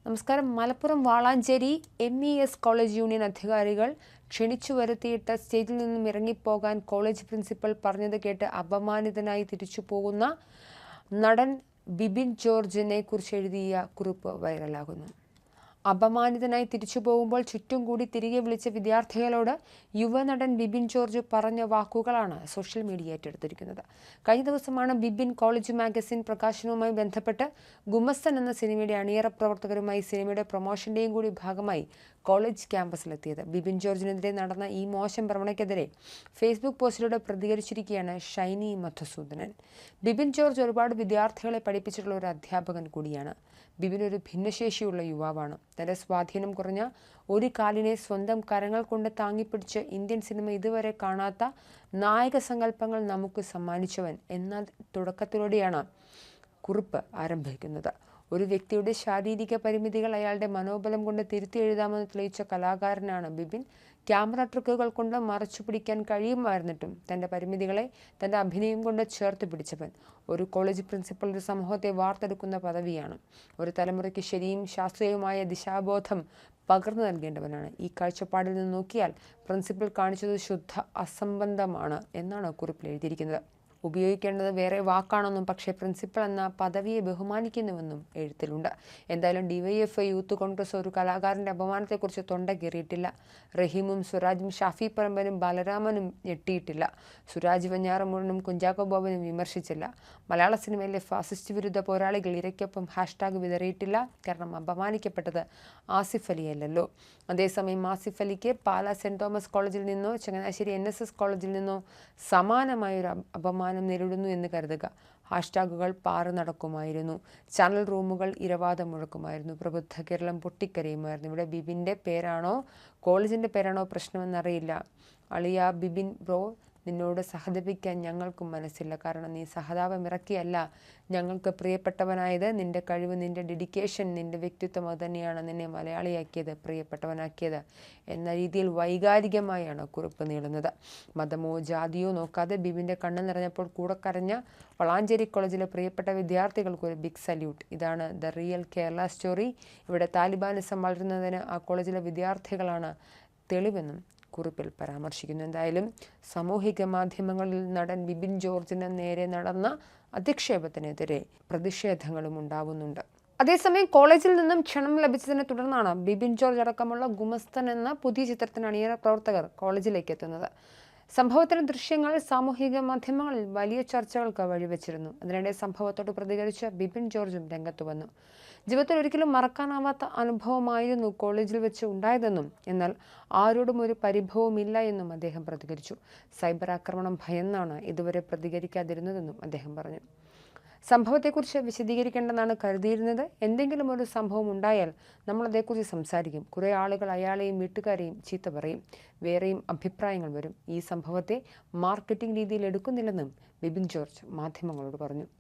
നമസ്കാരം. Malappuram Valanchery MES college union അധികാരികൾ ക്ഷണിച്ചു വരുത്തിയിട്ട് സ്റ്റേജിൽ നിന്നും ഇറങ്ങിപ്പോകാൻ കോളേജ് പ്രിൻസിപ്പൽ പറഞ്ഞത് കേട്ട് അപമാനിതനായി തിരിച്ചു പോകുന്ന നടൻ ബിബിൻ ജോർജിനെ കുറിച്ച് എഴുതിയ കുറിപ്പ് വൈറലാകുന്നു. അപമാനിതനായി തിരിച്ചു പോകുമ്പോൾ ചുറ്റും കൂടി തിരികെ വിളിച്ച വിദ്യാർത്ഥികളോട് യുവനടൻ ബിബിൻ ജോർജ് പറഞ്ഞ വാക്കുകളാണ് സോഷ്യൽ മീഡിയ ഏറ്റെടുത്തിരിക്കുന്നത്. കഴിഞ്ഞ ദിവസമാണ് ബിബിൻ കോളേജ് മാഗസിൻ പ്രകാശനവുമായി ബന്ധപ്പെട്ട് ഗുമസ്തൻ എന്ന സിനിമയുടെ അണിയറ പ്രവർത്തകരുമായി സിനിമയുടെ പ്രൊമോഷന്റെയും കൂടി ഭാഗമായി കോളേജ് ക്യാമ്പസിലെത്തിയത്. ബിബിൻ ജോർജിനെതിരെ നടന്ന ഈ മോശം പ്രവണതയ്ക്കെതിരെ ഫേസ്ബുക്ക് പോസ്റ്റിലൂടെ പ്രതികരിച്ചിരിക്കുകയാണ് ഷൈനി മധുസൂദനൻ. ബിബിൻ ജോർജ് ഒരുപാട് വിദ്യാർത്ഥികളെ പഠിപ്പിച്ചിട്ടുള്ള ഒരു അധ്യാപകൻ കൂടിയാണ്. ബിബിൻ ഒരു ഭിന്നശേഷിയുള്ള യുവാവാണ്. തന്റെ സ്വാധീനം കുറഞ്ഞ ഒരു കാലിനെ സ്വന്തം കരങ്ങൾ കൊണ്ട് താങ്ങിപ്പിടിച്ച് ഇന്ത്യൻ സിനിമ ഇതുവരെ കാണാത്ത നായക സങ്കല്പങ്ങൾ നമുക്ക് സമ്മാനിച്ചവൻ എന്ന തുടക്കത്തിലൂടെയാണ് കുറിപ്പ് ആരംഭിക്കുന്നത്. ഒരു വ്യക്തിയുടെ ശാരീരിക പരിമിതികൾ അയാളുടെ മനോബലം കൊണ്ട് തിരുത്തി എഴുതാമെന്ന് തെളിയിച്ച കലാകാരനാണ് ബിബിൻ. ക്യാമറ ട്രിക്കുകൾ കൊണ്ട് മറച്ചു പിടിക്കാൻ കഴിയുമായിരുന്നിട്ടും തൻ്റെ പരിമിതികളെ തൻ്റെ അഭിനയം കൊണ്ട് ചേർത്ത് പിടിച്ചവൻ. ഒരു കോളേജ് പ്രിൻസിപ്പൽ ഒരു സമൂഹത്തെ വാർത്തെടുക്കുന്ന പദവിയാണ്. ഒരു തലമുറയ്ക്ക് ശരിയും ശാസ്ത്രീയവുമായ ദിശാബോധം പകർന്നു നൽകേണ്ടവനാണ്. ഈ കാഴ്ചപ്പാടിൽ നിന്ന് നോക്കിയാൽ പ്രിൻസിപ്പൽ കാണിച്ചത് ശുദ്ധ അസംബന്ധമാണ് എന്നാണ് കുറിപ്പിൽ എഴുതിയിരിക്കുന്നത്. ഉപയോഗിക്കേണ്ടത് വേറെ വാക്കാണെന്നും പക്ഷേ പ്രിൻസിപ്പൽ എന്ന പദവിയെ ബഹുമാനിക്കുന്നുവെന്നും എഴുത്തിലുണ്ട്. എന്തായാലും DYFI യൂത്ത് കോൺഗ്രസ് ഒരു കലാകാരൻ്റെ അപമാനത്തെക്കുറിച്ച് തൊണ്ട കീറിയിട്ടില്ല. റഹീമും സുരാജും ഷാഫി പറമ്പനും ബാലരാമനും ഞെട്ടിയിട്ടില്ല. സുരാജ് വെഞ്ഞാറമൂഴനും കുഞ്ചാക്കോ ബോബനും വിമർശിച്ചില്ല. മലയാള സിനിമയിലെ ഫാസിസ്റ്റ് വിരുദ്ധ പോരാളികൾ ഇരയ്ക്കൊപ്പം ഹാഷ്ടാഗ് വിതറിയിട്ടില്ല. കാരണം അപമാനിക്കപ്പെട്ടത് ആസിഫ് അലിയല്ലല്ലോ. അതേസമയം ആസിഫ് അലിക്ക് പാലാ സെന്റ് തോമസ് കോളേജിൽ നിന്നോ ചങ്ങനാശ്ശേരി NSS കോളേജിൽ നിന്നോ സമാനമായൊരു അപമാനം നേരിടുന്നു എന്ന് കരുതുക. ഹാഷ്ടാഗുകൾ പാറു നടക്കുമായിരുന്നു. ചാനൽ റൂമുകൾ ഇരവാദം മുഴക്കുമായിരുന്നു. പ്രബുദ്ധ കേരളം പൊട്ടിക്കരയുമായിരുന്നു. ഇവിടെ ബിബിൻ്റെ പേരാണോ കോളേജിൻ്റെ പേരാണോ പ്രശ്നമെന്നറിയില്ല. അളിയ ബിബിൻ ബ്രോ, നിന്നോട് സഹതപിക്കാൻ ഞങ്ങൾക്കും മനസ്സില്ല. കാരണം നീ സഹതാപം ഇറക്കിയല്ല ഞങ്ങൾക്ക് പ്രിയപ്പെട്ടവനായത്. നിന്റെ കഴിവ്, നിന്റെ ഡെഡിക്കേഷൻ, നിന്റെ വ്യക്തിത്വം അത് തന്നെയാണ് നിന്നെ മലയാളിയാക്കിയത്, പ്രിയപ്പെട്ടവനാക്കിയത് എന്ന രീതിയിൽ വൈകാരികമായാണ് കുറിപ്പ് നീളുന്നത്. മതമോ ജാതിയോ നോക്കാതെ ബിബിൻ്റെ കണ്ണ് നിറഞ്ഞപ്പോൾ കൂടെ കരഞ്ഞ വളാഞ്ചേരി കോളേജിലെ പ്രിയപ്പെട്ട വിദ്യാർത്ഥികൾക്ക് ഒരു ബിഗ് സല്യൂട്ട്. ഇതാണ് ദ റിയൽ കേരള സ്റ്റോറി. ഇവിടെ താലിബാനിസം വളരുന്നതിന് ആ കോളേജിലെ വിദ്യാർത്ഥികളാണ് തെളിവെന്നും കുറിപ്പിൽ പരാമർശിക്കുന്നു. എന്തായാലും സാമൂഹിക മാധ്യമങ്ങളിൽ നടൻ ബിബിൻ ജോർജിന് നേരെ നടന്ന അധിക്ഷേപത്തിനെതിരെ പ്രതിഷേധങ്ങളും ഉണ്ടാവുന്നുണ്ട്. അതേസമയം കോളേജിൽ നിന്നും ക്ഷണം ലഭിച്ചതിനെ തുടർന്നാണ് ബിബിൻ ജോർജ് അടക്കമുള്ള ഗുമസ്തൻ എന്ന പുതിയ ചിത്രത്തിന് അണിയറ പ്രവർത്തകർ കോളേജിലേക്ക് എത്തുന്നത്. സംഭവത്തിന്റെ ദൃശ്യങ്ങൾ സാമൂഹിക മാധ്യമങ്ങളിൽ വലിയ ചർച്ചകൾക്ക് വഴിവെച്ചിരുന്നു. അതിനിടെ സംഭവത്തോട് പ്രതികരിച്ച ബിബിൻ ജോർജും രംഗത്ത് വന്നു. ജീവിതത്തിൽ ഒരിക്കലും മറക്കാനാവാത്ത അനുഭവമായിരുന്നു കോളേജിൽ വെച്ച് ഉണ്ടായതെന്നും എന്നാൽ ആരോടും ഒരു പരിഭവമില്ല എന്നും അദ്ദേഹം പ്രതികരിച്ചു. സൈബർ ആക്രമണം ഭയന്നാണ് ഇതുവരെ പ്രതികരിക്കാതിരുന്നതെന്നും അദ്ദേഹം പറഞ്ഞു. സംഭവത്തെക്കുറിച്ച് വിശദീകരിക്കേണ്ടെന്നാണ് കരുതിയിരുന്നത്. എന്തെങ്കിലും ഒരു സംഭവം ഉണ്ടായാൽ നമ്മൾ അതേക്കുറിച്ച് സംസാരിക്കും. കുറേ ആളുകൾ അയാളെയും വീട്ടുകാരെയും ചീത്ത പറയും, വേറെയും അഭിപ്രായങ്ങൾ വരും. ഈ സംഭവത്തെ മാർക്കറ്റിംഗ് രീതിയിൽ എടുക്കുന്നില്ലെന്നും ബിബിൻ ജോർജ് മാധ്യമങ്ങളോട് പറഞ്ഞു.